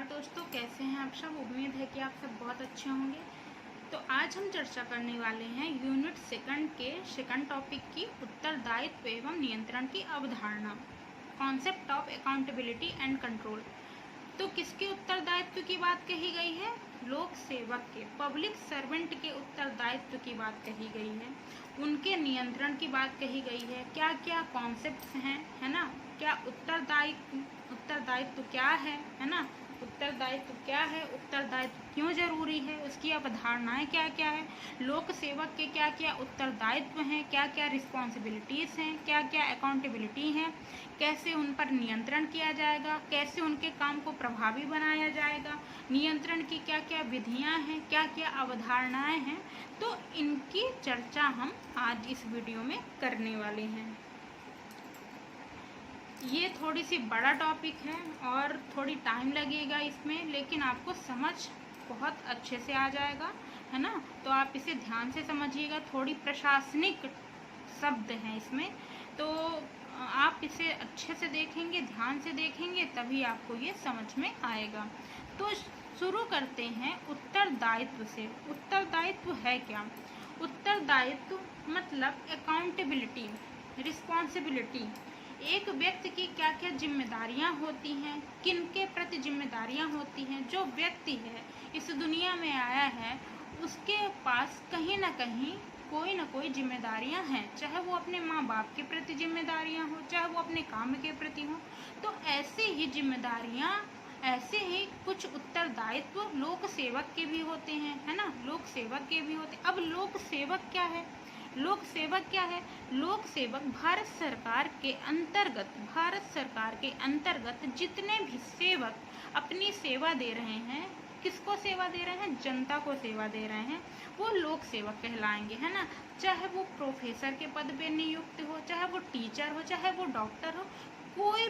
नमस्कार दोस्तों, कैसे हैं आप सब। उम्मीद है कि आप सब बहुत अच्छे होंगे। तो आज हम चर्चा करने वाले हैं यूनिट सेकंड के सेकंड टॉपिक की उत्तरदायित्व एवं नियंत्रण की अवधारणा, concept of accountability and control. तो किसके उत्तरदायित्व की बात कही गई है? लोक सेवक के, पब्लिक सर्वेंट के उत्तरदायित्व की बात कही गई है, उनके नियंत्रण की बात कही गई है। क्या क्या कॉन्सेप्ट्स हैं, है ना, क्या उत्तरदायित्व क्या है ना, उत्तरदायित्व क्या है, उत्तरदायित्व क्यों जरूरी है, उसकी अवधारणाएं क्या क्या है, लोक सेवक के क्या क्या उत्तरदायित्व हैं, क्या क्या रिस्पॉन्सिबिलिटीज़ हैं, क्या क्या अकाउंटेबिलिटी हैं, कैसे उन पर नियंत्रण किया जाएगा, कैसे उनके काम को प्रभावी बनाया जाएगा, नियंत्रण की क्या क्या विधियां हैं, क्या क्या अवधारणाएं हैं। तो इनकी चर्चा हम आज इस वीडियो में करने वाले हैं। ये थोड़ी सी बड़ा टॉपिक है और थोड़ी टाइम लगेगा इसमें, लेकिन आपको समझ बहुत अच्छे से आ जाएगा, है ना। तो आप इसे ध्यान से समझिएगा। थोड़ी प्रशासनिक शब्द हैं इसमें, तो आप इसे अच्छे से देखेंगे, ध्यान से देखेंगे, तभी आपको ये समझ में आएगा। तो शुरू करते हैं उत्तरदायित्व से। उत्तरदायित्व है क्या? उत्तरदायित्व मतलब अकाउंटेबिलिटी, रिस्पॉन्सिबिलिटी। एक व्यक्ति की क्या क्या जिम्मेदारियां होती हैं, किनके प्रति जिम्मेदारियां होती हैं। जो व्यक्ति है इस दुनिया में आया है, उसके पास कहीं ना कहीं कोई ना कोई जिम्मेदारियां हैं, चाहे वो अपने माँ बाप के प्रति जिम्मेदारियां हो, चाहे वो अपने काम के प्रति हो। तो ऐसे ही जिम्मेदारियां, ऐसे ही कुछ उत्तरदायित्व लोक सेवक के भी होते हैं, है ना, लोक सेवक के भी होते हैं। अब लोक सेवक क्या है? लोक सेवक क्या है? लोक सेवक भारत सरकार के अंतर्गत जितने भी सेवक अपनी सेवा दे रहे हैं, किसको सेवा दे रहे हैं? जनता को सेवा दे रहे हैं, वो लोक सेवक कहलाएंगे, है ना। चाहे वो प्रोफेसर के पद पे नियुक्त हो, चाहे वो टीचर हो, चाहे वो डॉक्टर हो, कोई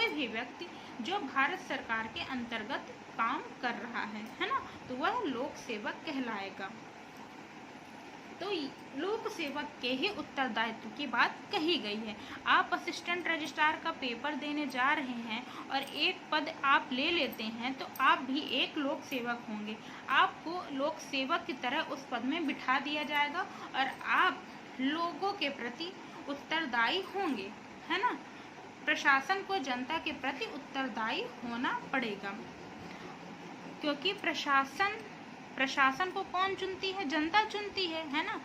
भी व्यक्ति जो भारत सरकार के अंतर्गत काम कर रहा है ना, तो वह लोक सेवक कहलाएगा। तो लोक सेवक के ही उत्तरदायित्व की बात कही गई है। आप असिस्टेंट रजिस्ट्रार का पेपर देने जा रहे हैं और एक पद आप ले लेते हैं, तो आप भी एक लोक सेवक होंगे। आपको लोक सेवक की तरह उस पद में बिठा दिया जाएगा और आप लोगों के प्रति उत्तरदायी होंगे, है ना। प्रशासन को जनता के प्रति उत्तरदायी होना पड़ेगा, क्योंकि प्रशासन को कौन चुनती है? जनता चुनती है ना।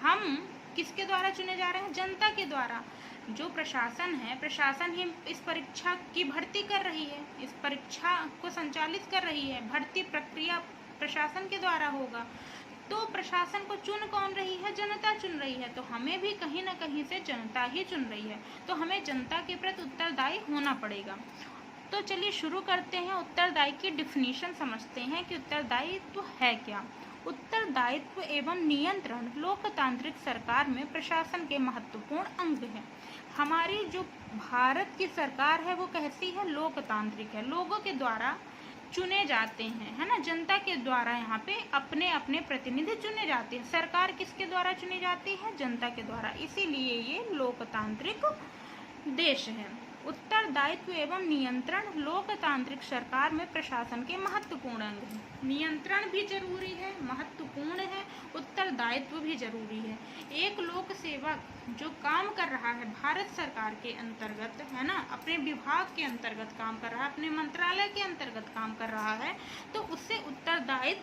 हम किसके द्वारा चुने जा रहे हैं? जनता के द्वारा। जो प्रशासन है, प्रशासन ही इस परीक्षा की भर्ती कर रही है, इस परीक्षा को संचालित कर रही है। भर्ती प्रक्रिया प्रशासन के द्वारा होगा। तो प्रशासन को चुन कौन रही है? जनता चुन रही है। तो हमें भी कहीं ना कहीं से जनता ही चुन रही है, तो हमें जनता के प्रति उत्तरदायी होना पड़ेगा। तो चलिए शुरू करते हैं। उत्तरदायी की डिफिनीशन समझते हैं कि उत्तरदायित्व है क्या। उत्तरदायित्व एवं नियंत्रण लोकतांत्रिक सरकार में प्रशासन के महत्वपूर्ण अंग है। हमारी जो भारत की सरकार है वो कैसी है? लोकतांत्रिक है। लोगों के द्वारा चुने जाते हैं, है ना, जनता के द्वारा यहाँ पे अपने अपने प्रतिनिधि चुने जाते हैं। सरकार किसके द्वारा चुनी जाती है? जनता के द्वारा। इसीलिए ये लोकतांत्रिक देश है। उत्तरदायित्व एवं नियंत्रण लोकतांत्रिक सरकार में प्रशासन के महत्वपूर्ण अंग हैं। नियंत्रण भी जरूरी है, महत्वपूर्ण है, उत्तरदायित्व भी जरूरी है। एक लोक सेवक जो काम कर रहा है भारत सरकार के अंतर्गत, है ना, अपने विभाग के अंतर्गत काम कर रहा है, अपने मंत्रालय के अंतर्गत काम कर रहा है, तो उससे उत्तरदायित्व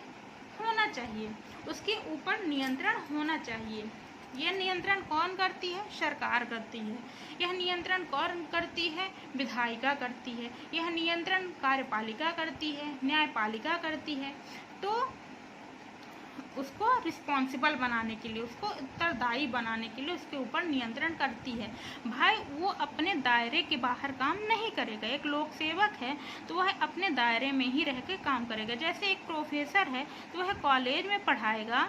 होना चाहिए, उसके ऊपर नियंत्रण होना चाहिए। यह नियंत्रण कौन करती है? सरकार करती है। यह नियंत्रण कौन करती है? विधायिका करती है। यह नियंत्रण कार्यपालिका करती है, न्यायपालिका करती है। तो उसको रिस्पॉन्सिबल बनाने के लिए, उसको उत्तरदायी बनाने के लिए उसके ऊपर नियंत्रण करती है। भाई वो अपने दायरे के बाहर काम नहीं करेगा। एक लोक सेवक है तो वह अपने दायरे में ही रह के काम करेगा। जैसे एक प्रोफेसर है तो वह कॉलेज में पढ़ाएगा,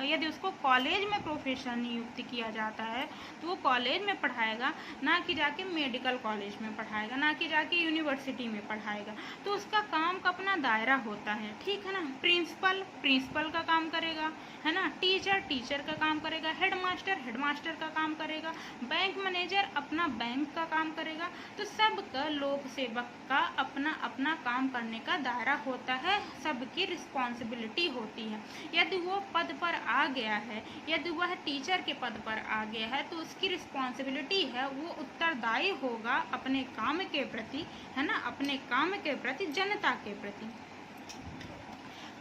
यदि उसको कॉलेज में प्रोफेसर नियुक्त किया जाता है तो वो कॉलेज में पढ़ाएगा, ना कि जाके मेडिकल कॉलेज में पढ़ाएगा, ना कि जाके यूनिवर्सिटी में पढ़ाएगा। तो उसका काम का अपना दायरा होता है, ठीक है ना। प्रिंसिपल प्रिंसिपल का काम करेगा, है ना, टीचर टीचर का काम करेगा, हेडमास्टर हेडमास्टर का काम करेगा, बैंक मैनेजर अपना बैंक का काम करेगा। तो सबका लोक सेवक का अपना अपना काम करने का दायरा होता है, सबकी रिस्पॉन्सिबिलिटी होती है। यदि वो पद पर आ गया है, यदि वह टीचर के पद पर आ गया है, तो उसकी रिस्पॉन्सिबिलिटी है, वो उत्तरदायी होगा अपने काम के प्रति, है ना, अपने काम के प्रति, जनता के प्रति।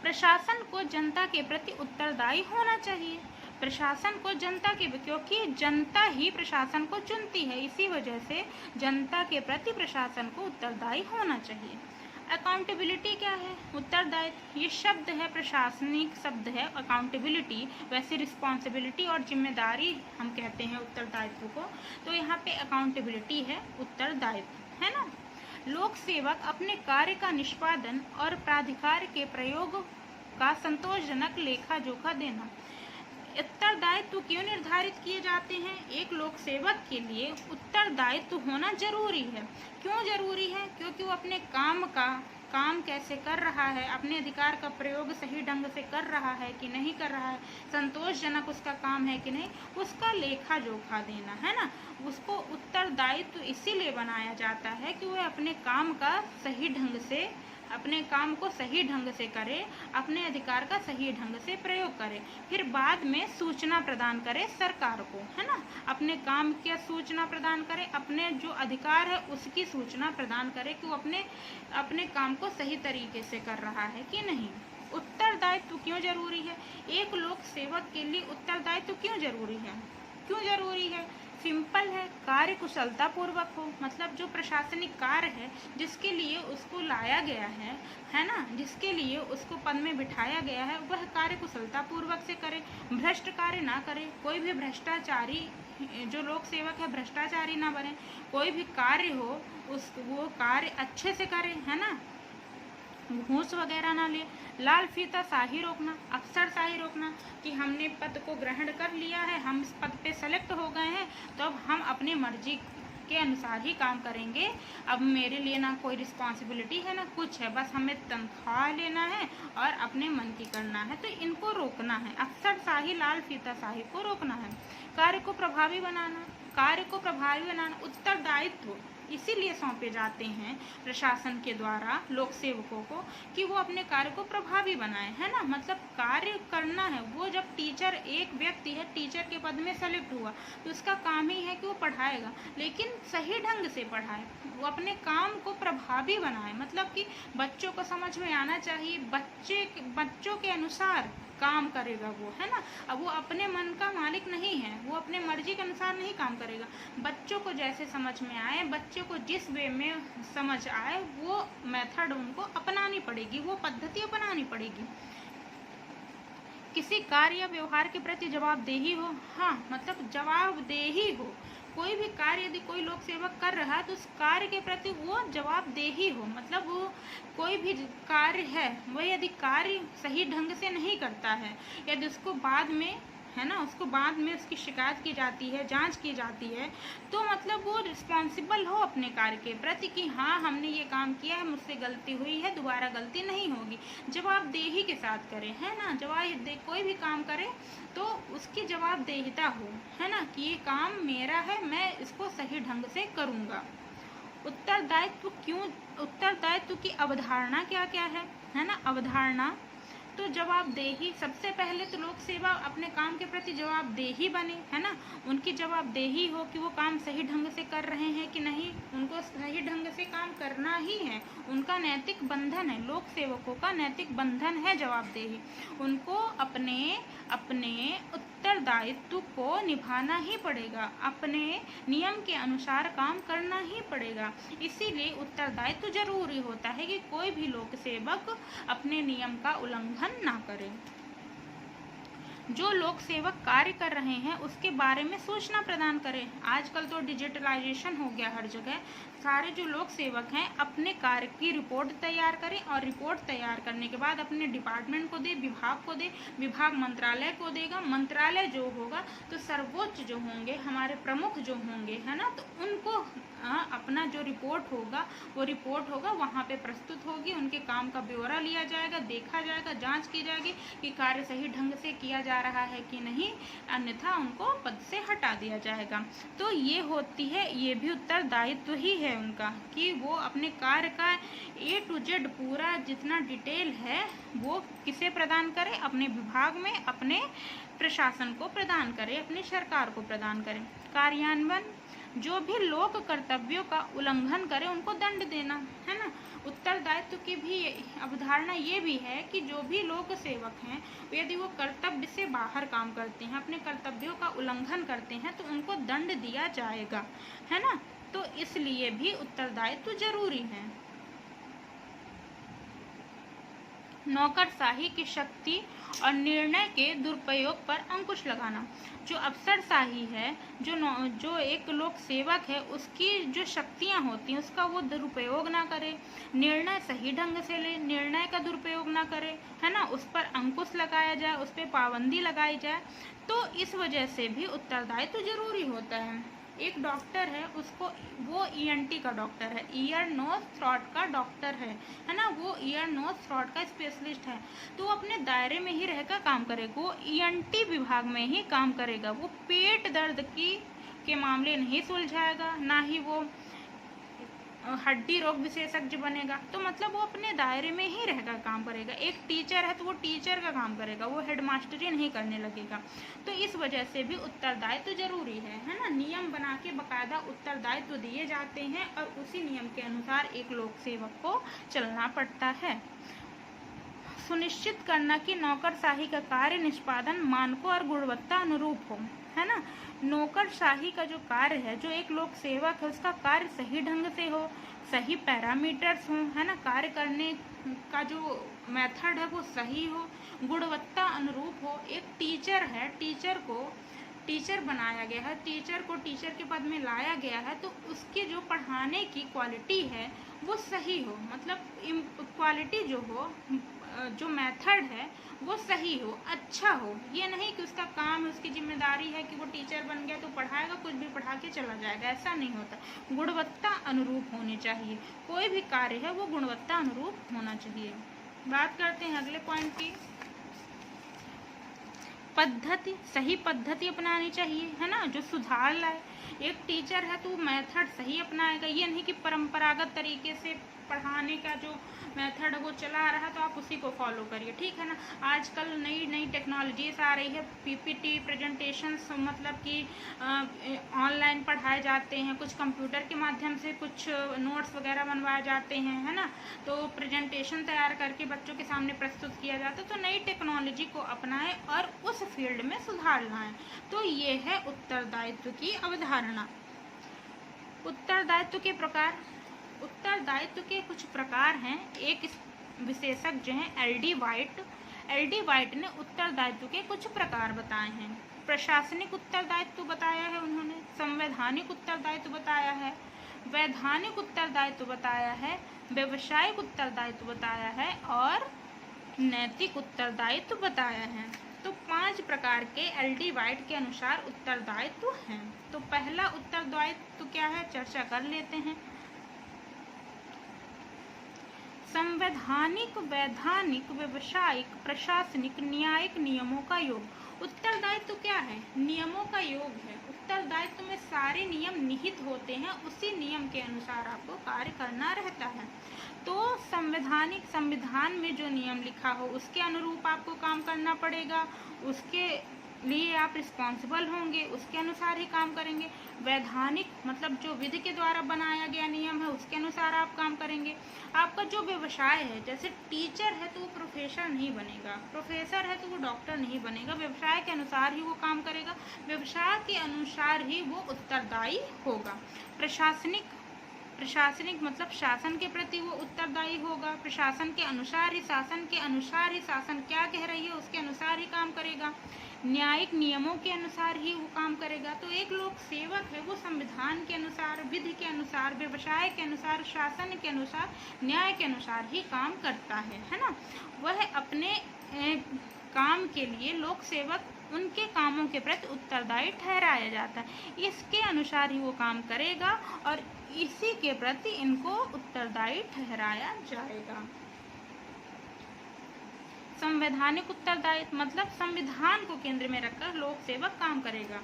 प्रशासन को जनता के प्रति उत्तरदायी होना चाहिए। प्रशासन को जनता के, क्योंकि जनता ही प्रशासन को चुनती है, इसी वजह से जनता के प्रति प्रशासन को उत्तरदायी होना चाहिए। अकाउंटेबिलिटी क्या है? उत्तरदायित्व। ये शब्द है, प्रशासनिक शब्द है अकाउंटेबिलिटी, वैसे रिस्पॉन्सिबिलिटी और जिम्मेदारी हम कहते हैं उत्तरदायित्व को। तो यहाँ पे अकाउंटेबिलिटी है, उत्तरदायित्व, है ना। लोक सेवक अपने कार्य का निष्पादन और प्राधिकार के प्रयोग का संतोषजनक लेखा जोखा देना। उत्तरदायित्व क्यों निर्धारित किए जाते हैं? एक लोक सेवक के लिए उत्तरदायित्व होना जरूरी है। क्यों जरूरी है? क्योंकि वो अपने काम कैसे कर रहा है, अपने अधिकार का प्रयोग सही ढंग से कर रहा है कि नहीं कर रहा है, संतोषजनक उसका काम है कि नहीं, उसका लेखा जोखा देना, है ना। उसको उत्तरदायित्व इसीलिए बनाया जाता है कि वह अपने काम का सही ढंग से, अपने काम को सही ढंग से करे, अपने अधिकार का सही ढंग से प्रयोग करे, फिर बाद में सूचना प्रदान करे सरकार को, है ना। अपने काम की सूचना प्रदान करे, अपने जो अधिकार है उसकी सूचना प्रदान करे कि वो अपने काम को सही तरीके से कर रहा है कि नहीं। उत्तरदायित्व क्यों जरूरी है? एक लोक सेवक के लिए उत्तरदायित्व क्यों जरूरी है? क्यों जरूरी है? सिंपल है, कार्य कुशलता पूर्वक हो, मतलब जो प्रशासनिक कार्य है जिसके लिए उसको लाया गया है ना, जिसके लिए उसको पद में बिठाया गया है, वह कार्य कुशलता पूर्वक से करे, भ्रष्ट कार्य ना करे। कोई भी भ्रष्टाचारी, जो लोक सेवक है भ्रष्टाचारी ना बने, कोई भी कार्य हो वो कार्य अच्छे से करे, है ना, घूस वगैरह ना ले। लाल फीता शाही रोकना, अफसरशाही रोकना कि हमने पद को ग्रहण कर लिया है, हम इस पद पे सेलेक्ट हो गए हैं, तो अब हम अपनी मर्जी के अनुसार ही काम करेंगे। अब मेरे लिए ना कोई रिस्पॉन्सिबिलिटी है ना कुछ है, बस हमें तनख्वाह लेना है और अपने मन की करना है, तो इनको रोकना है। अफसरशाही, लाल फीताशाही को रोकना है। कार्य को प्रभावी बनाना, कार्य को प्रभावी बनाना उत्तरदायित्व इसीलिए सौंपे जाते हैं प्रशासन के द्वारा लोक सेवकों को कि वो अपने कार्य को प्रभावी बनाए, है ना। मतलब कार्य करना है। वो जब टीचर, एक व्यक्ति है टीचर के पद में सेलेक्ट हुआ, तो उसका काम ही है कि वो पढ़ाएगा, लेकिन सही ढंग से पढ़ाए, वो अपने काम को प्रभावी बनाए, मतलब कि बच्चों को समझ में आना चाहिए, बच्चों के अनुसार काम करेगा वो, है ना। अब वो अपने मन का मालिक नहीं है, वो अपने मर्जी के अनुसार नहीं काम करेगा। बच्चों को जैसे समझ में आए, बच्चों को जिस वे में समझ आए, वो मेथड उनको अपनानी पड़ेगी, वो पद्धति अपनानी पड़ेगी। किसी कार्य या व्यवहार के प्रति जवाबदेही हो, हाँ, मतलब जवाबदेही हो। कोई भी कार्य यदि कोई लोक सेवक कर रहा है तो उस कार्य के प्रति वो जवाबदेही हो, मतलब वो कोई भी कार्य है वह यदि कार्य सही ढंग से नहीं करता है, यदि उसको बाद में, है ना, उसको बाद में उसकी शिकायत की जाती है, जांच की जाती है, तो मतलब वो रिस्पॉन्सिबल हो अपने कार्य के प्रति कि हाँ हमने ये काम किया है, मुझसे गलती हुई है, दोबारा गलती नहीं होगी। जवाबदेही के साथ करे, है ना, कोई भी काम करे तो उसकी जवाबदेहिता हो, है ना, कि ये काम मेरा है, मैं इसको सही ढंग से करूँगा। उत्तरदायित्व की अवधारणा क्या क्या है ना। अवधारणा तो जवाबदेही, सबसे पहले तो लोक सेवा अपने काम के प्रति जवाबदेही बने, है ना, उनकी जवाबदेही हो कि वो काम सही ढंग से कर रहे हैं कि नहीं, उनको सही ढंग से काम करना ही है, उनका नैतिक बंधन है, लोक सेवकों का नैतिक बंधन है जवाबदेही। उनको अपने उत्तरदायित्व को निभाना ही पड़ेगा, अपने नियम के अनुसार काम करना ही पड़ेगा। इसीलिए उत्तरदायित्व जरूरी होता है कि कोई भी लोक सेवक अपने नियम का उल्लंघन ना करे। जो लोक सेवक कार्य कर रहे हैं उसके बारे में सूचना प्रदान करें। आजकल तो डिजिटलाइजेशन हो गया हर जगह, सारे जो लोक सेवक हैं अपने कार्य की रिपोर्ट तैयार करें और रिपोर्ट तैयार करने के बाद अपने डिपार्टमेंट को दे, विभाग को दे, विभाग मंत्रालय को देगा, मंत्रालय जो होगा तो सर्वोच्च जो होंगे हमारे प्रमुख जो होंगे, है ना, तो उनको अपना जो रिपोर्ट होगा वो रिपोर्ट होगा वहाँ पे प्रस्तुत होगी, उनके काम का ब्यौरा लिया जाएगा, देखा जाएगा, जांच की जाएगी कि कार्य सही ढंग से किया जा रहा है कि नहीं, अन्यथा उनको पद से हटा दिया जाएगा। तो ये होती है, ये भी उत्तरदायित्व ही है उनका कि वो अपने कार्य का A to Z पूरा जितना डिटेल है वो किसे प्रदान करे, अपने विभाग में, अपने प्रशासन को प्रदान करे, अपनी सरकार को प्रदान करे। कार्यान्वयन, जो भी लोक कर्तव्यों का उल्लंघन करे उनको दंड देना, है ना। उत्तरदायित्व की भी अवधारणा ये भी है कि जो भी लोक सेवक हैं यदि वो कर्तव्य से बाहर काम करते हैं, अपने कर्तव्यों का उल्लंघन करते हैं तो उनको दंड दिया जाएगा, है ना। तो इसलिए भी उत्तरदायित्व जरूरी है। नौकरशाही की शक्ति और निर्णय के दुरुपयोग पर अंकुश लगाना। जो अफसरशाही है, जो एक लोक सेवक है, उसकी जो शक्तियां होती हैं उसका वो दुरुपयोग ना करे, निर्णय सही ढंग से ले, निर्णय का दुरुपयोग ना करे, है ना, उस पर अंकुश लगाया जाए, उस पर पाबंदी लगाई जाए। तो इस वजह से भी उत्तरदायित्व जरूरी होता है। एक डॉक्टर है, उसको वो ENT का डॉक्टर है, ईयर नोज थ्रोट का डॉक्टर है ना, वो ईयर नोज थ्रोट का स्पेशलिस्ट है, तो वो अपने दायरे में ही रहकर काम करेगा, वो ENT विभाग में ही काम करेगा, वो पेट दर्द के मामले नहीं सुलझाएगा, ना ही वो हड्डी रोग विशेषज्ञ बनेगा। तो मतलब वो अपने दायरे में ही रहकर काम करेगा। एक टीचर है तो वो टीचर का काम करेगा, वो हेडमास्टरी नहीं करने लगेगा। तो इस वजह से भी उत्तरदायित्व जरूरी है ना। नियम बना के बाकायदा उत्तरदायित्व दिए जाते हैं और उसी नियम के अनुसार एक लोक सेवक को चलना पड़ता है। सुनिश्चित करना कि नौकरशाही का कार्य निष्पादन मानकों और गुणवत्ता अनुरूप हो, है ना। नौकरशाही का जो कार्य है, जो एक लोक सेवक है, उसका कार्य सही ढंग से हो, सही पैरामीटर्स हो, है ना, कार्य करने का जो मेथड है वो सही हो, गुणवत्ता अनुरूप हो। एक टीचर है, टीचर को टीचर बनाया गया है, टीचर को टीचर के पद में लाया गया है, तो उसकी जो पढ़ाने की क्वालिटी है वो सही हो, मतलब क्वालिटी जो हो, जो मेथड है वो सही हो, अच्छा हो। ये नहीं कि उसका काम है, उसकी जिम्मेदारी है कि वो टीचर बन गया तो पढ़ाएगा, कुछ भी पढ़ा के चला जाएगा, ऐसा नहीं होता। गुणवत्ता अनुरूप होनी चाहिए, कोई भी कार्य है वो गुणवत्ता अनुरूप होना चाहिए। बात करते हैं अगले पॉइंट की। पद्धति, सही पद्धति अपनानी चाहिए, है ना, जो सुधार लाए। एक टीचर है तो मेथड सही अपनाएगा, ये नहीं कि परंपरागत तरीके से पढ़ाने का जो मेथड वो चला रहा तो आप उसी को फॉलो करिए, ठीक है ना। आजकल नई नई टेक्नोलॉजीज आ रही है, PPT प्रेजेंटेशंस, मतलब कि ऑनलाइन पढ़ाए जाते हैं, कुछ कंप्यूटर के माध्यम से कुछ नोट्स वगैरह बनवाए जाते हैं, है ना, तो प्रेजेंटेशन तैयार करके बच्चों के सामने प्रस्तुत किया जाता है। तो नई टेक्नोलॉजी को अपनाएं और उस फील्ड में सुधार लाएं। तो ये है उत्तरदायित्व की अवधारणा। उत्तरदायित्व के प्रकार, उत्तरदायित्व के कुछ प्रकार हैं। एक विशेषज्ञ हैं LD वाइट ने उत्तरदायित्व के कुछ प्रकार बताए हैं। प्रशासनिक उत्तरदायित्व बताया है उन्होंने, संवैधानिक उत्तरदायित्व बताया है, वैधानिक उत्तरदायित्व बताया है, व्यवसायिक उत्तरदायित्व बताया है और नैतिक उत्तरदायित्व बताया है। तो 5 प्रकार के LD वाइट के अनुसार उत्तरदायित्व हैं। तो पहला उत्तरदायित्व क्या है, चर्चा कर लेते हैं। संवैधानिक, वैधानिक, व्यवसायिक, प्रशासनिक, न्यायिक नियमों का योग। उत्तरदायित्व क्या है, नियमों का योग है। उत्तरदायित्व में सारे नियम निहित होते हैं, उसी नियम के अनुसार आपको कार्य करना रहता है। तो संवैधानिक, संविधान में जो नियम लिखा हो उसके अनुरूप आपको काम करना पड़ेगा, उसके लिए आप रिस्पॉन्सिबल होंगे, उसके अनुसार ही काम करेंगे। वैधानिक मतलब जो विधि के द्वारा बनाया गया नियम है उसके अनुसार आप काम करेंगे। आपका जो व्यवसाय है, जैसे टीचर है तो वो प्रोफेसर नहीं बनेगा, प्रोफेसर है तो वो डॉक्टर नहीं बनेगा, व्यवसाय के अनुसार ही वो काम करेगा, व्यवसाय के अनुसार ही वो उत्तरदायी होगा। प्रशासनिक मतलब शासन के प्रति वो उत्तरदायी होगा, प्रशासन के अनुसार ही, शासन के अनुसार ही, शासन क्या कह रही है उसके अनुसार ही काम करेगा, न्यायिक नियमों के अनुसार ही वो काम करेगा। तो एक लोक सेवक है वो संविधान के अनुसार, विधि के अनुसार, व्यवसाय के अनुसार, शासन के अनुसार, न्याय के अनुसार ही काम करता है ना। वह अपने काम के लिए लोक सेवक उनके कामों के प्रति उत्तरदायी ठहराया जाता है, इसके अनुसार ही वो काम करेगा और इसी के प्रति इनको उत्तरदायी ठहराया जाएगा। संवैधानिक उत्तरदायित्व मतलब संविधान को केंद्र में रखकर लोक सेवक काम करेगा।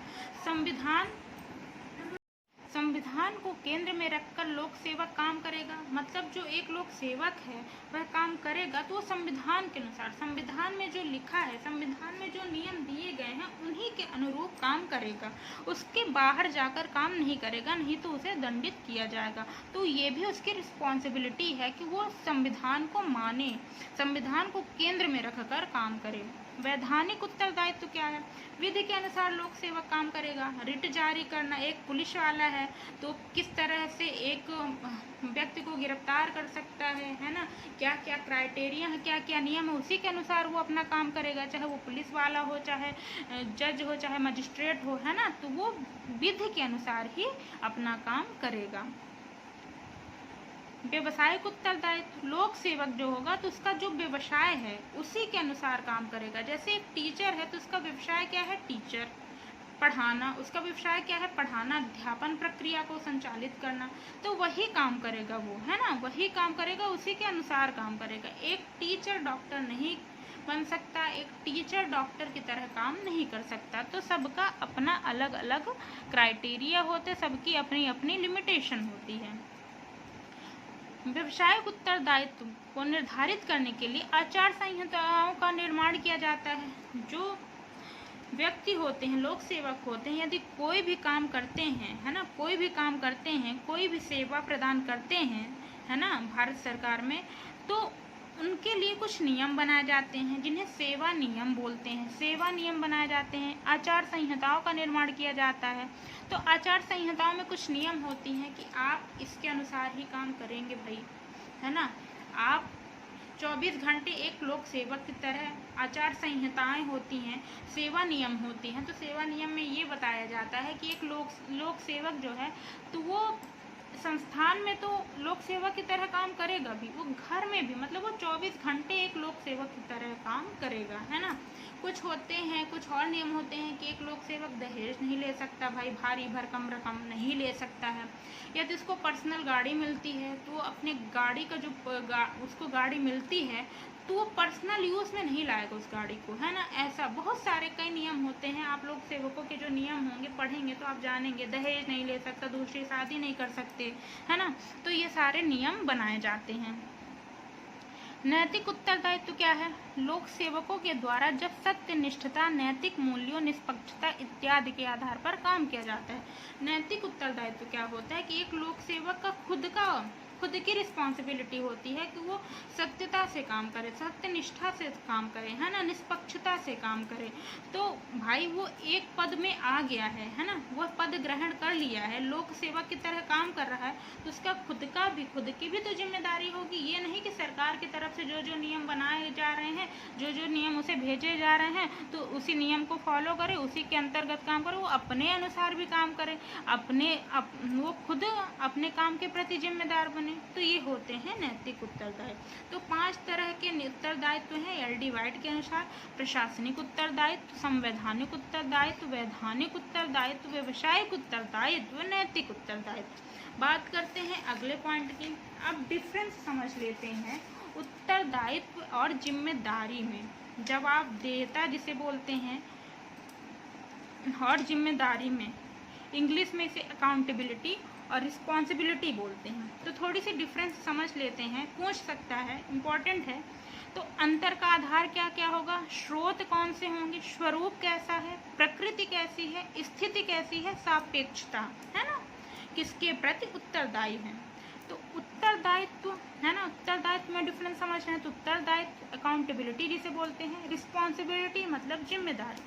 संविधान को केंद्र में रखकर लोक सेवक काम करेगा मतलब जो एक लोक सेवक है वह काम करेगा तो वो संविधान के अनुसार, संविधान में जो लिखा है, संविधान में जो नियम दिए गए हैं उन्हीं के अनुरूप काम करेगा, उसके बाहर जाकर काम नहीं करेगा, नहीं तो उसे दंडित किया जाएगा। तो ये भी उसकी रिस्पॉन्सिबिलिटी है कि वो संविधान को माने, संविधान को केंद्र में रखकर काम करे। वैधानिक उत्तरदायित्व क्या है? विधि के अनुसार लोक सेवक काम करेगा। रिट जारी करना, एक पुलिस वाला है तो किस तरह से एक व्यक्ति को गिरफ्तार कर सकता है ना, क्या क्या क्राइटेरिया है, क्या क्या नियम है, उसी के अनुसार वो अपना काम करेगा, चाहे वो पुलिस वाला हो, चाहे जज हो, चाहे मजिस्ट्रेट हो, है ना। तो वो विधि के अनुसार ही अपना काम करेगा। व्यवसायिक उत्तरदायित्व, लोक सेवक जो होगा तो उसका जो व्यवसाय है उसी के अनुसार काम करेगा। जैसे एक टीचर है तो उसका व्यवसाय क्या है? टीचर, पढ़ाना। उसका व्यवसाय क्या है? पढ़ाना, अध्यापन प्रक्रिया को संचालित करना। तो वही काम करेगा वो, है ना, वही काम करेगा, उसी के अनुसार काम करेगा। एक टीचर डॉक्टर नहीं बन सकता, एक टीचर डॉक्टर की तरह काम नहीं कर सकता। तो सबका अपना अलग अलग क्राइटेरिया होते, सबकी अपनी अपनी लिमिटेशन होती है। व्यवसायिक उत्तरदायित्व को निर्धारित करने के लिए आचार संहिताओं का निर्माण किया जाता है। जो व्यक्ति होते हैं, लोक सेवक होते हैं, यदि कोई भी काम करते हैं, है ना, कोई भी काम करते हैं, कोई भी सेवा प्रदान करते हैं, है ना, भारत सरकार में, तो उनके लिए कुछ नियम बनाए जाते हैं जिन्हें सेवा नियम बोलते हैं। सेवा नियम बनाए जाते हैं, आचार संहिताओं का निर्माण किया जाता है। तो आचार संहिताओं में कुछ नियम होती हैं कि आप इसके अनुसार ही काम करेंगे भाई, है ना। आप 24 घंटे एक लोक सेवक की तरह आचार संहिताएं होती हैं, सेवा नियम होती हैं। तो सेवा नियम में ये बताया जाता है कि एक लोक सेवक जो है तो वो संस्थान में तो लोक सेवक की तरह काम करेगा भी, वो घर में भी, मतलब वो 24 घंटे एक लोक सेवक की तरह काम करेगा, है ना। कुछ होते हैं, कुछ और नियम होते हैं कि एक लोक सेवक दहेज नहीं ले सकता भाई, भारी भरकम रकम नहीं ले सकता है। यदि उसको पर्सनल गाड़ी मिलती है तो वो अपने गाड़ी का जो उसको गाड़ी मिलती है तो वो पर्सनल यूज़ में नहीं लाएगा उस गाड़ी को, है ना। ऐसा बहुत सारे कई नियम होते हैं। आप लोग सेवकों के जो नियम होंगे पढ़ेंगे तो आप जानेंगे। दहेज नहीं ले सकता, दूसरी शादी नहीं कर सकते, है ना। तो ये सारे नियम बनाए जाते हैं। नैतिक उत्तरदायित्व क्या है? लोक सेवकों के द्वारा जब सत्य, निष्ठता, नैतिक मूल्यों, निष्पक्षता इत्यादि के आधार पर काम किया जाता है। नैतिक उत्तरदायित्व क्या होता है कि एक लोक सेवक का खुद की रिस्पॉन्सिबिलिटी होती है कि वो सत्यता से काम करे, सत्यनिष्ठा से काम करे, है ना, निष्पक्षता से काम करे। तो भाई वो एक पद में आ गया है ना, वो पद ग्रहण कर लिया है, लोक सेवक की तरह काम कर रहा है, तो उसका खुद की भी तो जिम्मेदारी होगी। ये नहीं कि सरकार की तरफ से जो जो नियम बनाए जा रहे हैं, जो जो नियम उसे भेजे जा रहे हैं तो उसी नियम को फॉलो करे, उसी के अंतर्गत काम करे, वो अपने अनुसार भी काम करे, वो खुद अपने काम के प्रति जिम्मेदार बने। तो ये होते हैं नैतिक उत्तरदायित्व। तो 5 तरह के उत्तरदायित्व हैं एल.डी. वाइट के अनुसार। प्रशासनिक उत्तरदायित्व, संवैधानिक उत्तरदायित्व, वैधानिक उत्तरदायित्व, व्यवसायिक उत्तरदायित्व, नैतिक उत्तरदायित्व। बात करते हैं अगले पॉइंट की। अब डिफरेंस समझ लेते हैं उत्तरदायित्व और जिम्मेदारी में। जवाबदेहिता जिसे बोलते हैं और जिम्मेदारी में, इंग्लिश में इसे अकाउंटेबिलिटी और रिस्पॉन्सिबिलिटी बोलते हैं। तो थोड़ी सी डिफरेंस समझ लेते हैं, पूछ सकता है, इम्पॉर्टेंट है। तो अंतर का आधार क्या क्या होगा? स्रोत कौन से होंगे, स्वरूप कैसा है, प्रकृति कैसी है, स्थिति कैसी है, सापेक्षता, है ना, किसके प्रति उत्तरदायी है। तो उत्तरदायित्व, है ना, उत्तरदायित्व में डिफरेंस समझ रहे हैं। तो उत्तरदायित्व अकाउंटेबिलिटी जिसे बोलते हैं, रिस्पॉन्सिबिलिटी मतलब जिम्मेदारी।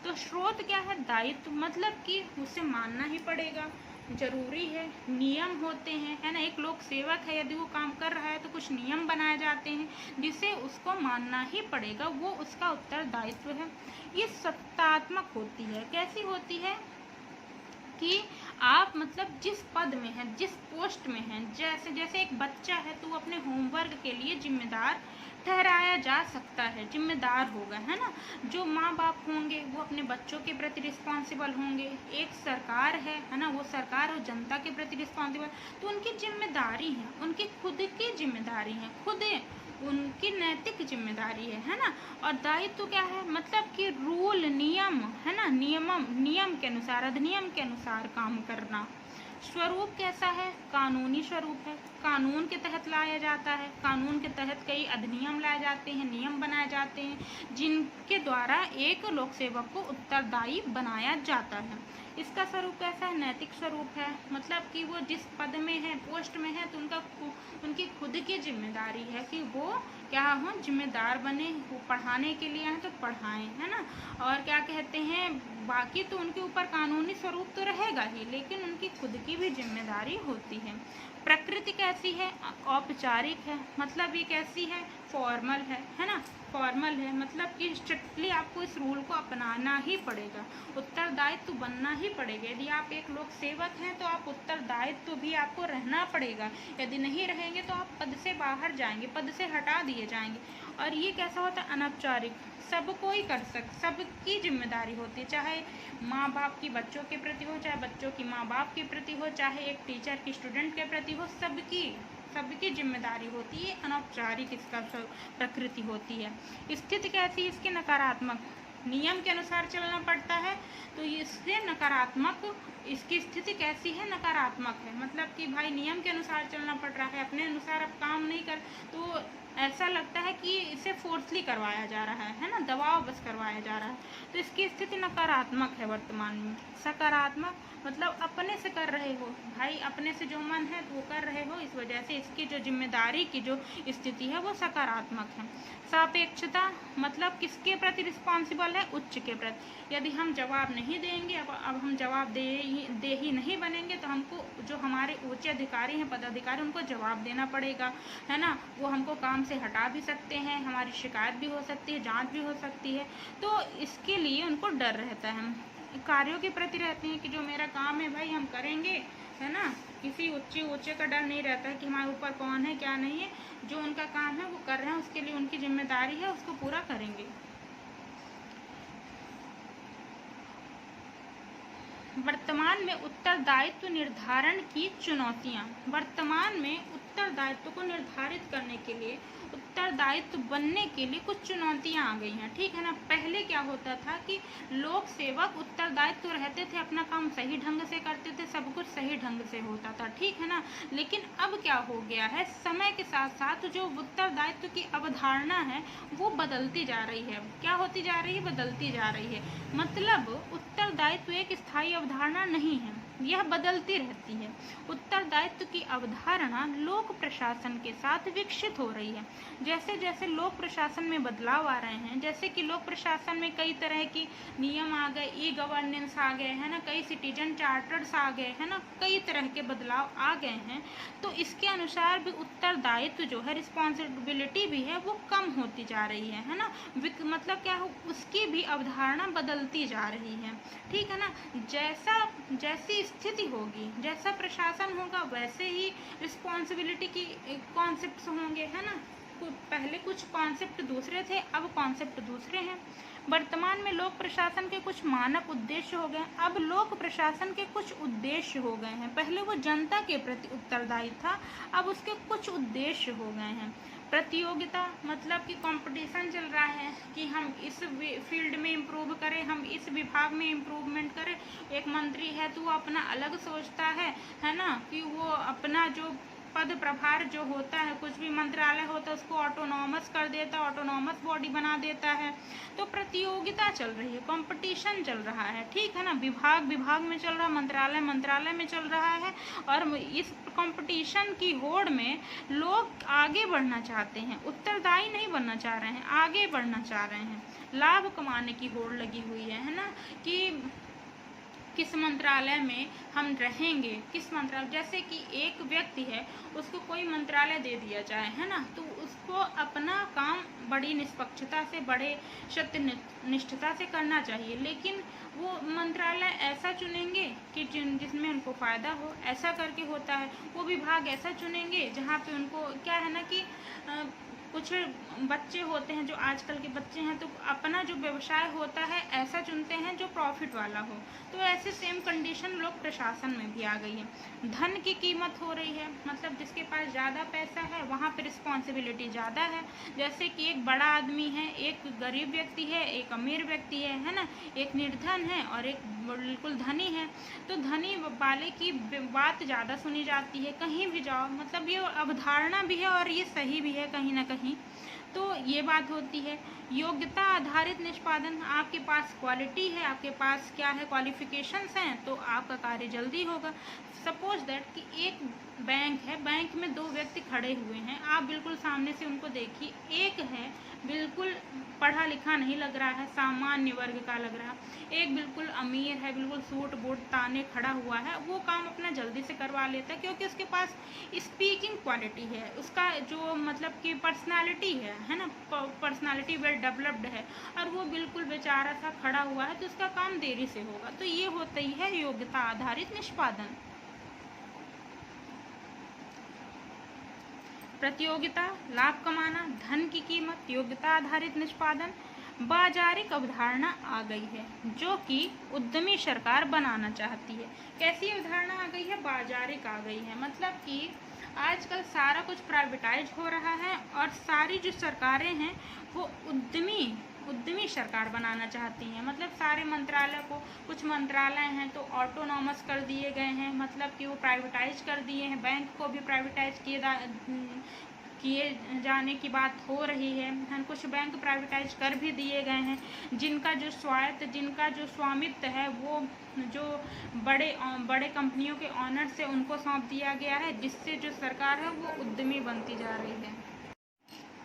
तो स्रोत क्या है? दायित्व, मतलब कि उसे मानना ही पड़ेगा, जरूरी है, नियम होते हैं, है ना। एक लोक सेवक है, यदि वो काम कर रहा है तो कुछ नियम बनाए जाते हैं जिसे उसको मानना ही पड़ेगा, वो उसका उत्तरदायित्व है। ये सत्तात्मक होती है। कैसी होती है कि आप मतलब जिस पद में हैं, जिस पोस्ट में हैं, जैसे जैसे एक बच्चा है तो वो अपने होमवर्क के लिए जिम्मेदार ठहराया जा सकता है, जिम्मेदार होगा, है ना। जो माँ बाप होंगे वो अपने बच्चों के प्रति रिस्पॉन्सिबल होंगे। एक सरकार है ना, वो सरकार और जनता के प्रति रिस्पॉन्सिबल, तो उनकी जिम्मेदारी है, उनकी खुद की जिम्मेदारी है, खुद उनकी नैतिक जिम्मेदारी है ना। और दायित्व क्या है, मतलब कि रूल, नियम, है ना, नियम के अनुसार, अधिनियम के अनुसार काम करना। स्वरूप कैसा है, कानूनी स्वरूप है, कानून के तहत लाया जाता है। कानून के तहत कई अधिनियम लाए जाते हैं, नियम बनाए जाते हैं, जिनके द्वारा एक लोक सेवक को उत्तरदायी बनाया जाता है। इसका स्वरूप कैसा है, नैतिक स्वरूप है, मतलब कि वो जिस पद में है, पोस्ट में है, तो उनकी खुद की जिम्मेदारी है कि वो क्या हो, जिम्मेदार बने, वो पढ़ाने के लिए हैं तो पढ़ाएं, है ना। और क्या कहते हैं, बाकी तो उनके ऊपर कानूनी स्वरूप तो रहेगा ही, लेकिन उनकी खुद की भी जिम्मेदारी होती है। प्रकृति कैसी है, औपचारिक है, मतलब ये कैसी है, फॉर्मल है ना। फॉर्मल है मतलब कि स्ट्रिक्टली आपको इस रूल को अपनाना ही पड़ेगा, उत्तरदायित्व बनना ही पड़ेगा। यदि आप एक लोक सेवक हैं तो आप उत्तरदायित्व भी आपको रहना पड़ेगा। यदि नहीं रहेंगे तो आप पद से बाहर जाएंगे, पद से हटा दिए जाएंगे। और ये कैसा होता है, अनौपचारिक, सब कोई कर सबकी जिम्मेदारी होती है, चाहे माँ बाप की बच्चों के प्रति हो, चाहे बच्चों की माँ बाप के प्रति हो, चाहे एक टीचर की स्टूडेंट के प्रति हो, सबकी जिम्मेदारी होती है। अनौपचारिक इसका प्रकृति होती है। स्थिति कैसी, इसकी नकारात्मक, नियम के अनुसार चलना पड़ता है तो इससे नकारात्मक, इसकी स्थिति कैसी है, नकारात्मक है। मतलब कि भाई नियम के अनुसार चलना पड़ रहा है, अपने अनुसार अब काम नहीं कर, तो ऐसा लगता है कि इसे फोर्सली करवाया जा रहा है ना, दबाव बस करवाया जा रहा है, तो इसकी स्थिति नकारात्मक है वर्तमान में। सकारात्मक मतलब अपने से कर रहे हो भाई, अपने से जो मन है वो कर रहे हो, इस वजह से इसकी जो जिम्मेदारी की जो स्थिति है वो सकारात्मक है। सापेक्षता मतलब किसके प्रति रिस्पॉन्सिबल है, उच्च के प्रति। यदि हम जवाब नहीं देंगे, अब हम जवाब दे ही नहीं बनेंगे, तो हमको जो हमारे ऊंचे अधिकारी हैं, पदाधिकारी, उनको जवाब देना पड़ेगा, है ना। वो हमको काम से हटा भी सकते हैं, हमारी शिकायत भी हो सकती है, जांच भी हो सकती है, तो इसके लिए उनको डर रहता है। कार्यों के प्रति रहते हैं कि जो मेरा काम है भाई हम करेंगे, है ना। किसी ऊंचे का डर नहीं रहता है कि हमारे ऊपर कौन है क्या नहीं है, जो उनका काम है वो कर रहे हैं, उसके लिए उनकी जिम्मेदारी है, उसको पूरा करेंगे। वर्तमान में उत्तरदायित्व निर्धारण की चुनौतियां। वर्तमान में उत्तरदायित्व को निर्धारित करने के लिए, उत्तरदायित्व बनने के लिए कुछ चुनौतियां आ गई हैं, ठीक है ना। पहले क्या होता था कि लोक सेवक उत्तरदायित्व रहते थे, अपना काम सही ढंग से करते थे, सब कुछ सही ढंग से होता था, ठीक है ना। लेकिन अब क्या हो गया है, समय के साथ साथ जो उत्तरदायित्व की अवधारणा है वो बदलती जा रही है। क्या होती जा रही है, बदलती जा रही है। मतलब उत्तरदायित्व एक स्थायी अवधारणा नहीं है, यह बदलती रहती है। उत्तरदायित्व की अवधारणा लोक प्रशासन के साथ विकसित हो रही है। जैसे जैसे लोक प्रशासन में बदलाव आ रहे हैं, जैसे कि लोक प्रशासन में कई तरह की नियम आ गए, ई गवर्नेंस आ गए, है ना, कई सिटीजन चार्टर्स आ गए, है ना, कई तरह के बदलाव आ गए हैं, तो इसके अनुसार भी उत्तरदायित्व जो है, रिस्पॉन्सिबिलिटी भी है, वो कम होती जा रही है ना। मतलब क्या हो, उसकी भी अवधारणा बदलती जा रही है, ठीक है ना। जैसी स्थिति होगी, जैसा प्रशासन होगा, वैसे ही रिस्पॉन्सिबिलिटी की कॉन्सेप्ट्स होंगे, है ना। पहले कुछ कॉन्सेप्ट दूसरे थे, अब कॉन्सेप्ट दूसरे हैं। वर्तमान में लोक प्रशासन के कुछ मानक उद्देश्य हो गए, अब लोक प्रशासन के कुछ उद्देश्य हो गए हैं। पहले वो जनता के प्रति उत्तरदायी था, अब उसके कुछ उद्देश्य हो गए हैं। प्रतियोगिता मतलब कि कंपटीशन चल रहा है कि हम इस फील्ड में इम्प्रूव करें, हम इस विभाग में इम्प्रूवमेंट करें। एक मंत्री है तो वो अपना अलग सोचता है ना, कि वो अपना जो पद प्रभार जो होता है, कुछ भी मंत्रालय होता है उसको ऑटोनॉमस कर देता, ऑटोनॉमस बॉडी बना देता है। तो प्रतियोगिता चल रही है, कंपटीशन चल रहा है, ठीक है ना। विभाग में चल रहा है, मंत्रालय में चल रहा है, और इस कंपटीशन की होड़ में लोग आगे बढ़ना चाहते हैं, उत्तरदायी नहीं बनना चाह रहे हैं, आगे बढ़ना चाह रहे हैं। लाभ कमाने की होड़ लगी हुई है ना, कि किस मंत्रालय में हम रहेंगे, किस मंत्रालय, जैसे कि एक व्यक्ति है उसको कोई मंत्रालय दे दिया जाए, है ना, तो उसको अपना काम बड़ी निष्पक्षता से, बड़े सत्यनिष्ठता से करना चाहिए, लेकिन वो मंत्रालय ऐसा चुनेंगे कि जिसमें उनको फ़ायदा हो, ऐसा करके होता है। वो विभाग ऐसा चुनेंगे जहाँ पे उनको क्या है ना कि कुछ बच्चे होते हैं जो आजकल के बच्चे हैं, तो अपना जो व्यवसाय होता है ऐसा चुनते हैं जो प्रॉफिट वाला हो। तो ऐसे सेम कंडीशन लोक प्रशासन में भी आ गई है। धन की कीमत हो रही है, मतलब जिसके पास ज़्यादा पैसा है वहाँ पे रिस्पॉन्सिबिलिटी ज़्यादा है। जैसे कि एक बड़ा आदमी है, एक गरीब व्यक्ति है, एक अमीर व्यक्ति है ना, एक निर्धन है और एक बिल्कुल धनी है। तो धनी वाले की बात ज़्यादा सुनी जाती है कहीं भी जाओ, मतलब ये अवधारणा भी है और ये सही भी है कहीं ना कहीं। तो ये बात होती है। योग्यता आधारित निष्पादन, आपके पास क्वालिटी है, आपके पास क्या है, क्वालिफिकेशंस हैं, तो आपका कार्य जल्दी होगा। सपोज दैट कि एक बैंक है, बैंक में दो व्यक्ति खड़े हुए हैं, आप बिल्कुल सामने से उनको देखिए, एक है बिल्कुल पढ़ा लिखा नहीं लग रहा है, सामान्य वर्ग का लग रहा, एक बिल्कुल अमीर है, बिल्कुल सूट बूट ताने खड़ा हुआ है, वो काम अपना जल्दी से करवा लेता है क्योंकि उसके पास स्पीकिंग क्वालिटी है, उसका जो मतलब कि पर्सनालिटी है ना, पर्सनालिटी वेल डेवलप्ड है, और वो बिल्कुल बेचारा सा खड़ा हुआ है, तो उसका काम देरी से होगा। तो ये होता ही है योग्यता आधारित निष्पादन। प्रतियोगिता, लाभ कमाना, धन की कीमत, योग्यता आधारित निष्पादन, बाजारिक अवधारणा आ गई है जो कि उद्यमी सरकार बनाना चाहती है। कैसी अवधारणा आ गई है? बाजारिक आ गई है, मतलब कि आजकल सारा कुछ प्राइवेटाइज हो रहा है और सारी जो सरकारें हैं वो उद्यमी सरकार बनाना चाहती हैं। मतलब सारे मंत्रालय को, कुछ मंत्रालय हैं तो ऑटोनॉमस कर दिए गए हैं, मतलब कि वो प्राइवेटाइज कर दिए हैं। बैंक को भी प्राइवेटाइज किए जाने की बात हो रही है। कुछ बैंक प्राइवेटाइज कर भी दिए गए हैं, जिनका जो स्वायत्त, जिनका जो स्वामित्व है वो जो बड़े कंपनियों के ऑनर से उनको सौंप दिया गया है, जिससे जो सरकार है वो उद्यमी बनती जा रही है।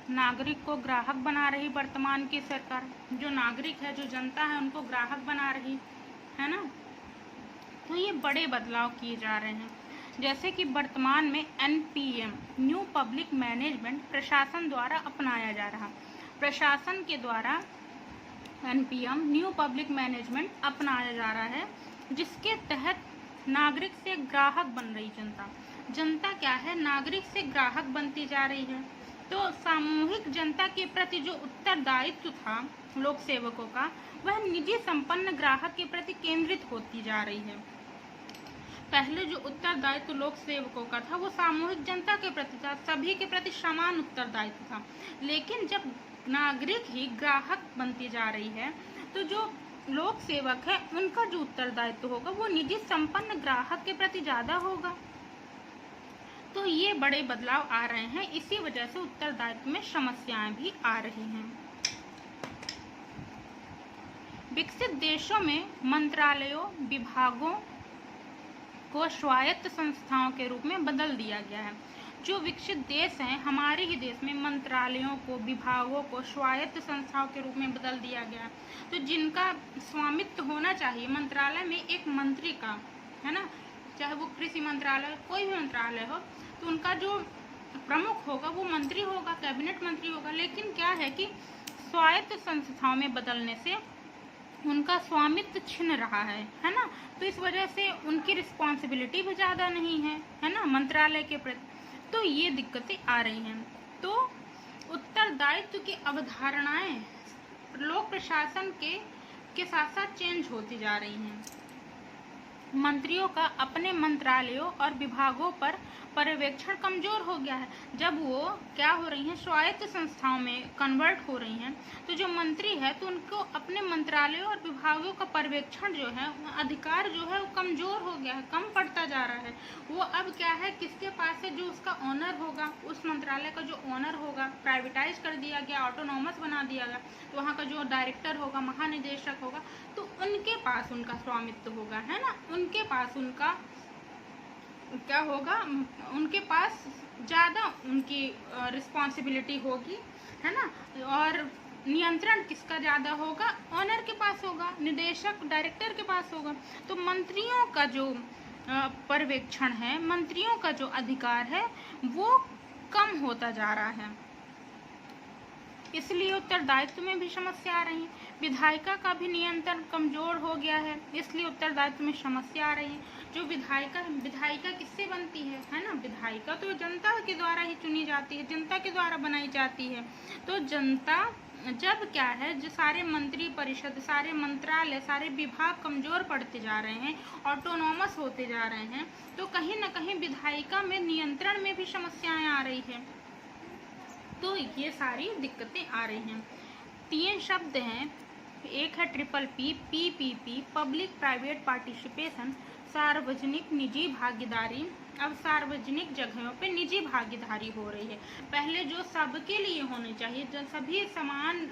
नागरिक को ग्राहक बना रही वर्तमान की सरकार, जो नागरिक है, जो जनता है, उनको ग्राहक बना रही है ना। तो ये बड़े बदलाव किए जा रहे हैं, जैसे कि वर्तमान में NPM न्यू पब्लिक मैनेजमेंट प्रशासन द्वारा अपनाया जा रहा, प्रशासन के द्वारा NPM न्यू पब्लिक मैनेजमेंट अपनाया जा रहा है, जिसके तहत नागरिक से ग्राहक बन रही जनता क्या है, नागरिक से ग्राहक बनती जा रही है। तो सामूहिक जनता के प्रति जो उत्तरदायित्व था लोक सेवकों का, वह निजी संपन्न ग्राहक के प्रति केंद्रित होती जा रही है। पहले जो उत्तरदायित्व लोक सेवकों का था वो सामूहिक जनता के प्रति था, सभी के प्रति समान उत्तरदायित्व था। लेकिन जब नागरिक ही ग्राहक बनती जा रही है, तो जो लोक सेवक है उनका जो उत्तरदायित्व होगा वो निजी संपन्न ग्राहक के प्रति ज्यादा होगा। तो ये बड़े बदलाव आ रहे हैं, इसी वजह से उत्तरदायित्व में समस्याएं भी आ रही हैं। विकसित देशों में मंत्रालयों, विभागों को स्वायत्त संस्थाओं के रूप में बदल दिया गया है। जो विकसित देश हैं, हमारे ही देश में मंत्रालयों को, विभागों को स्वायत्त संस्थाओं के रूप में बदल दिया गया। तो जिनका स्वामित्व होना चाहिए मंत्रालय में एक मंत्री का, है ना, चाहे वो कृषि मंत्रालय, कोई भी मंत्रालय हो, तो उनका जो प्रमुख होगा वो मंत्री होगा, कैबिनेट मंत्री होगा। लेकिन क्या है कि स्वायत्त संस्थाओं में बदलने से उनका स्वामित्व छिन रहा है ना। तो इस वजह से उनकी रिस्पॉन्सिबिलिटी भी ज़्यादा नहीं है ना मंत्रालय के प्रति। तो ये दिक्कतें आ रही हैं। तो उत्तरदायित्व की अवधारणाएं लोक प्रशासन के साथ साथ चेंज होती जा रही हैं। मंत्रियों का अपने मंत्रालयों और विभागों पर पर्यवेक्षण कमजोर हो गया है। जब वो क्या हो रही हैं, स्वायत्त संस्थाओं में कन्वर्ट हो रही हैं, तो जो मंत्री है तो उनको अपने मंत्रालयों और विभागों का पर्यवेक्षण जो है, अधिकार जो है वो कमजोर हो गया है, कम पड़ता जा रहा है। वो अब क्या है, किसके पास है, जो उसका ऑनर होगा, उस मंत्रालय का जो ऑनर होगा, प्राइवेटाइज कर दिया गया, ऑटोनॉमस बना दिया गया, तो वहाँ का जो डायरेक्टर होगा, महानिदेशक होगा, तो उनके पास उनका स्वामित्व होगा, है ना। उनके पास उनका क्या होगा, उनके पास ज़्यादा उनकी रिस्पॉन्सिबिलिटी होगी, है ना। और नियंत्रण किसका ज़्यादा होगा? ऑनर के पास होगा, निदेशक डायरेक्टर के पास होगा। तो मंत्रियों का जो पर्यवेक्षण है, मंत्रियों का जो अधिकार है वो कम होता जा रहा है, इसलिए उत्तरदायित्व में भी समस्या आ रही है। विधायिका का भी नियंत्रण कमजोर हो गया है, इसलिए उत्तरदायित्व में समस्या आ रही है। जो विधायिका किससे बनती है ना? विधायिका तो जनता के द्वारा ही चुनी जाती है, जनता के द्वारा बनाई जाती है। तो जनता जब क्या है, जो सारे मंत्री परिषद, सारे मंत्रालय, सारे विभाग कमजोर पड़ते जा रहे हैं, ऑटोनॉमस होते जा रहे हैं, तो कहीं ना कहीं विधायिका में नियंत्रण में भी समस्याएं आ रही है। तो ये सारी दिक्कतें आ रही हैं। 3 शब्द हैं, एक है triple P, PPP, public private participation, सार्वजनिक निजी भागीदारी। अब सार्वजनिक जगहों पे निजी भागीदारी हो रही है। पहले जो सबके लिए होनी चाहिए, जो सभी समान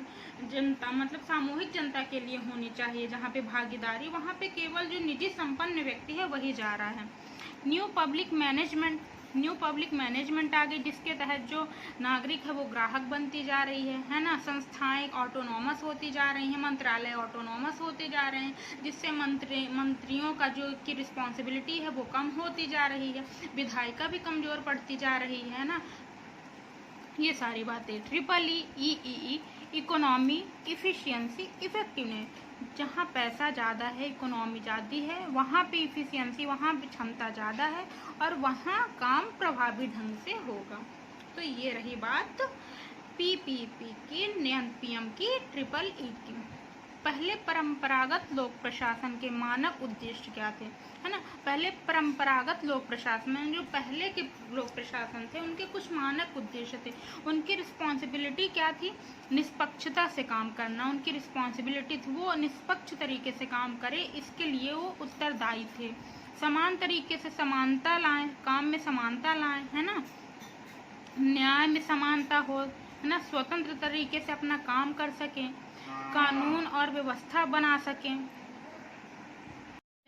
जनता मतलब सामूहिक जनता के लिए होनी चाहिए जहाँ पे भागीदारी, वहाँ पे केवल जो निजी संपन्न व्यक्ति है वही जा रहा है। न्यू पब्लिक मैनेजमेंट आ गई, जिसके तहत जो नागरिक है वो ग्राहक बनती जा रही है ना। संस्थाएं ऑटोनॉमस होती जा रही हैं, मंत्रालय ऑटोनॉमस होते जा रहे हैं, जिससे मंत्रियों का जो की रिस्पॉन्सिबिलिटी है वो कम होती जा रही है, विधायिका भी कमजोर पड़ती जा रही है ना। ये सारी बातें। Triple E, economy, efficiency, effectiveness. जहाँ पैसा ज़्यादा है, इकोनॉमी ज़्यादा है, वहाँ पे इफिशियंसी, वहाँ पे क्षमता ज़्यादा है और वहाँ काम प्रभावी ढंग से होगा। तो ये रही बात PPP की, PM की, ट्रिपल ई की। पहले परंपरागत लोक प्रशासन के मानक उद्देश्य क्या थे, है ना? पहले परंपरागत लोक प्रशासन में जो पहले के लोक प्रशासन थे उनके कुछ मानक उद्देश्य थे। उनकी रिस्पॉन्सिबिलिटी क्या थी? निष्पक्षता से काम करना उनकी रिस्पॉन्सिबिलिटी थी। वो निष्पक्ष तरीके से काम करे, इसके लिए वो उत्तरदायी थे। समान तरीके से समानता लाएं, काम में समानता लाएं, है ना। न्याय में समानता हो, है ना। स्वतंत्र तरीके से अपना काम कर सकें, कानून और व्यवस्था बना सकें,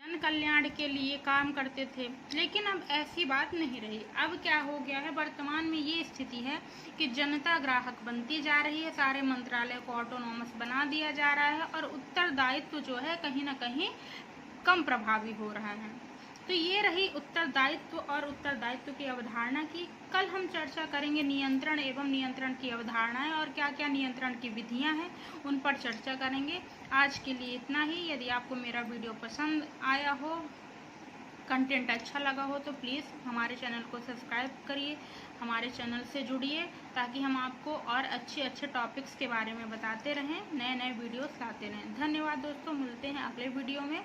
जन कल्याण के लिए काम करते थे। लेकिन अब ऐसी बात नहीं रही। अब क्या हो गया है, वर्तमान में ये स्थिति है कि जनता ग्राहक बनती जा रही है, सारे मंत्रालय को ऑटोनॉमस बना दिया जा रहा है और उत्तरदायित्व जो है कहीं ना कहीं कम प्रभावी हो रहा है। तो ये रही उत्तरदायित्व और उत्तरदायित्व की अवधारणा की। कल हम चर्चा करेंगे नियंत्रण एवं नियंत्रण की अवधारणाएं और क्या क्या नियंत्रण की विधियां हैं, उन पर चर्चा करेंगे। आज के लिए इतना ही। यदि आपको मेरा वीडियो पसंद आया हो, कंटेंट अच्छा लगा हो, तो प्लीज़ हमारे चैनल को सब्सक्राइब करिए, हमारे चैनल से जुड़िए, ताकि हम आपको और अच्छे टॉपिक्स के बारे में बताते रहें, नए वीडियोस लाते रहें। धन्यवाद दोस्तों, मिलते हैं अगले वीडियो में।